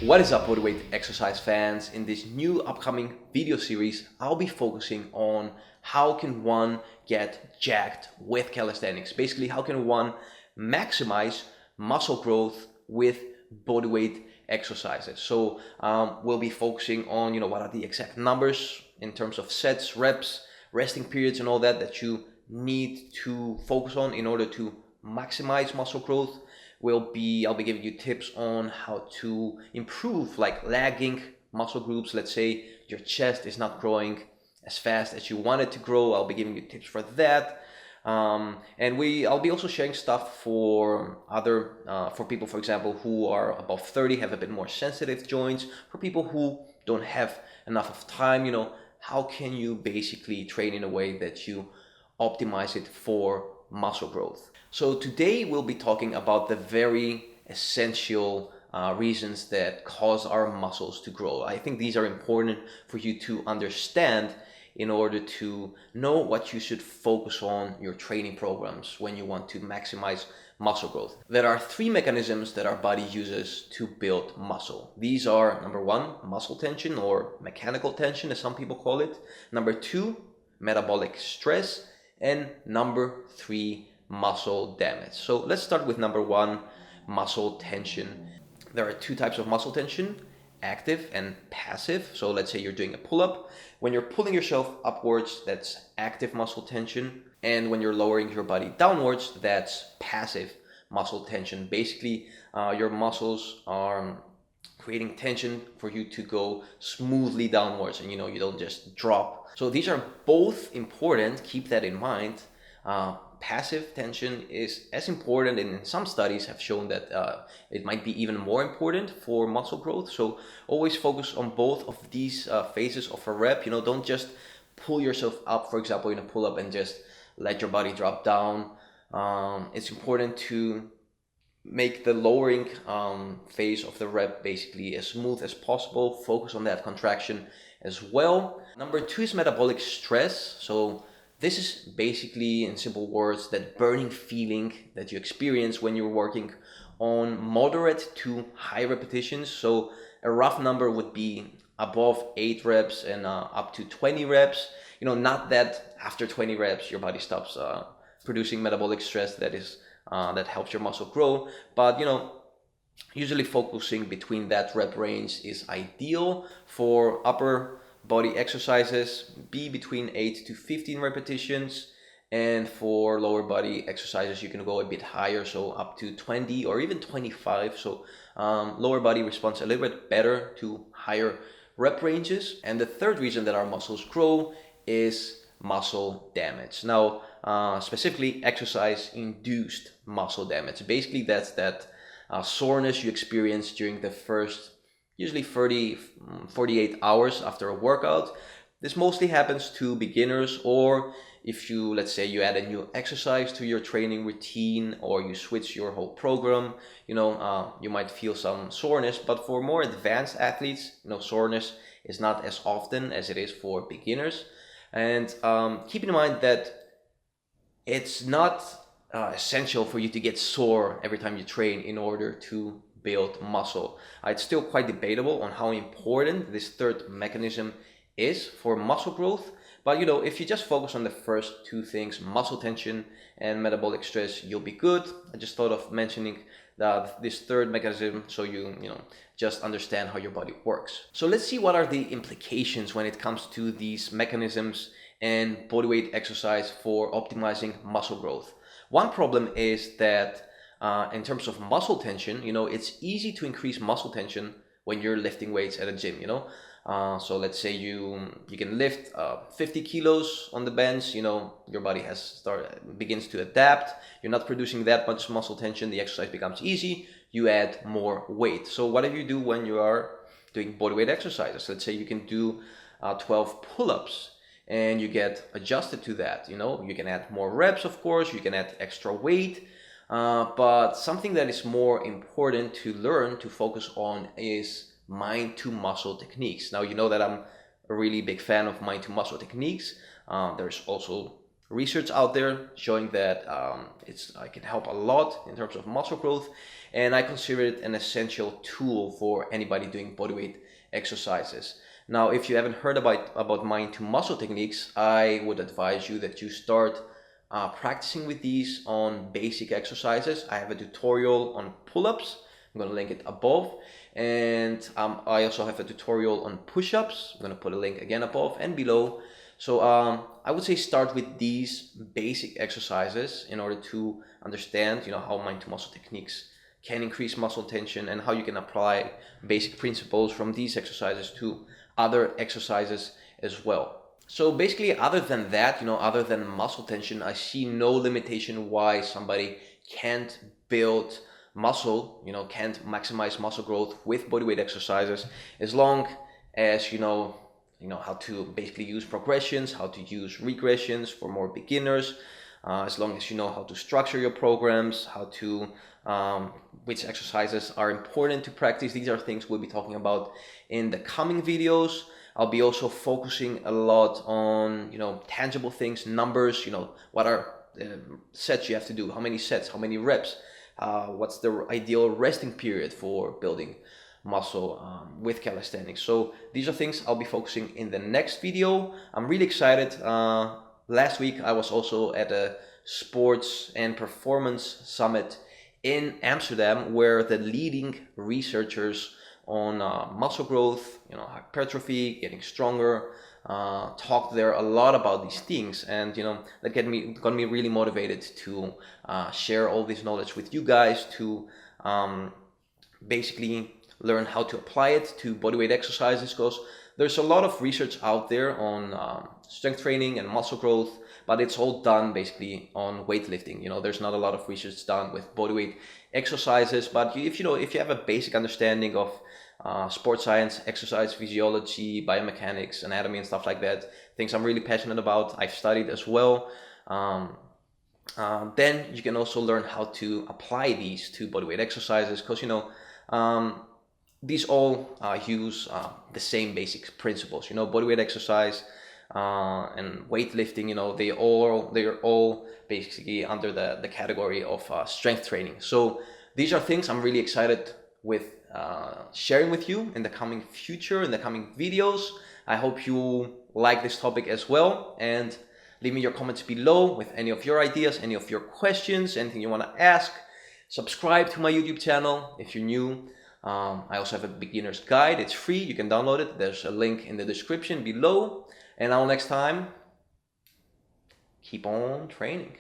What is up, bodyweight exercise fans? In this new upcoming video series, I'll be focusing on how can one get jacked with calisthenics. Basically, how can one maximize muscle growth with bodyweight exercises. So we'll be focusing on, what are the exact numbers in terms of sets, reps, resting periods, and all that you need to focus on in order to maximize muscle growth. I'll be giving you tips on how to improve like lagging muscle groups. Let's say your chest is not growing as fast as you want it to grow. I'll be giving you tips for that. And I'll be also sharing stuff for for people, for example, who are above 30, have a bit more sensitive joints. For people who don't have enough of time, how can you basically train in a way that you optimize it for muscle growth? So today we'll be talking about the very essential reasons that cause our muscles to grow. I think these are important for you to understand in order to know what you should focus on your training programs when you want to maximize muscle growth. There are three mechanisms that our body uses to build muscle. These are, number one, muscle tension, or mechanical tension as some people call it. Number two, metabolic stress. And number three, muscle damage. So let's start with number one, muscle tension. There are two types of muscle tension: active and passive. So let's say you're doing a pull-up. When you're pulling yourself upwards, that's active muscle tension. And when you're lowering your body downwards, that's passive muscle tension. Basically, your muscles are creating tension for you to go smoothly downwards, and you don't just drop. So these are both important. Keep that in mind. Passive tension is as important, and in some studies have shown that it might be even more important for muscle growth. So always focus on both of these phases of a rep. Don't just pull yourself up, for example, in a pull-up, and just let your body drop down. It's important to make the lowering phase of the rep basically as smooth as possible. Focus on that contraction as well. Number two is metabolic stress. So this is basically, in simple words, that burning feeling that you experience when you're working on moderate to high repetitions. So a rough number would be above 8 reps and up to 20 reps. Not that after 20 reps your body stops producing metabolic stress that helps your muscle grow, but usually focusing between that rep range is ideal. For upper body exercises, be between 8 to 15 repetitions, and for lower body exercises you can go a bit higher, so up to 20 or even 25. So lower body responds a little bit better to higher rep ranges. And the third reason that our muscles grow is muscle damage. Now specifically exercise induced muscle damage. Basically that's that soreness you experience during the first usually 48 hours after a workout. This mostly happens to beginners, or if let's say you add a new exercise to your training routine, or you switch your whole program, you might feel some soreness. But for more advanced athletes, soreness is not as often as it is for beginners. And keep in mind that it's not essential for you to get sore every time you train in order to build muscle. It's still quite debatable on how important this third mechanism is for muscle growth. But if you just focus on the first two things, muscle tension and metabolic stress, you'll be good. I just thought of mentioning this third mechanism so you just understand how your body works. So let's see what are the implications when it comes to these mechanisms and bodyweight exercise for optimizing muscle growth. One problem is that in terms of muscle tension, it's easy to increase muscle tension when you're lifting weights at a gym. So let's say you can lift 50 kilos on the bench. Your body begins to adapt. You're not producing that much muscle tension. The exercise becomes easy. You add more weight. So what do you do when you are doing bodyweight exercises? Let's say you can do 12 pull-ups, and you get adjusted to that. You can add more reps, of course. You can add extra weight. But something that is more important to learn to focus on is mind to muscle techniques. Now, that I'm a really big fan of mind to muscle techniques. There's also research out there showing that it can help a lot in terms of muscle growth, and I consider it an essential tool for anybody doing bodyweight exercises. Now, if you haven't heard about mind to muscle techniques, I would advise you that you start practicing with these on basic exercises. I have a tutorial on pull-ups. I'm going to link it above, and I also have a tutorial on push-ups. I'm going to put a link again above and below. So I would say start with these basic exercises in order to understand, how mind to muscle techniques can increase muscle tension and how you can apply basic principles from these exercises to other exercises as well. So basically, other than that, other than muscle tension, I see no limitation why somebody can't build muscle, can't maximize muscle growth with bodyweight exercises, as long as you know how to basically use progressions, how to use regressions for more beginners, as long as you know how to structure your programs, how to which exercises are important to practice. These are things we'll be talking about in the coming videos. I'll be also focusing a lot on tangible things, numbers, what are sets you have to do, how many sets, how many reps, what's the ideal resting period for building muscle with calisthenics. So these are things I'll be focusing in the next video. I'm really excited. Last week I was also at a sports and performance summit in Amsterdam, where the leading researchers on muscle growth, hypertrophy, getting stronger, talked there a lot about these things, and that got me really motivated to share all this knowledge with you guys, to basically learn how to apply it to bodyweight exercises, because there's a lot of research out there on strength training and muscle growth, but it's all done basically on weightlifting. There's not a lot of research done with bodyweight exercises, but if you have a basic understanding of sports science, exercise physiology, biomechanics, anatomy, and stuff like that, things I'm really passionate about, I've studied as well, then you can also learn how to apply these to bodyweight exercises, because these all use the same basic principles. Bodyweight exercise and weightlifting, they're all basically under the category of strength training. So these are things I'm really excited with sharing with you in the coming future, in the coming videos. I hope you like this topic as well, and leave me your comments below with any of your ideas, any of your questions, anything you want to ask. Subscribe to my YouTube channel if you're new. I also have a beginner's guide. It's free. You can download it. There's a link in the description below. And until next time, keep on training.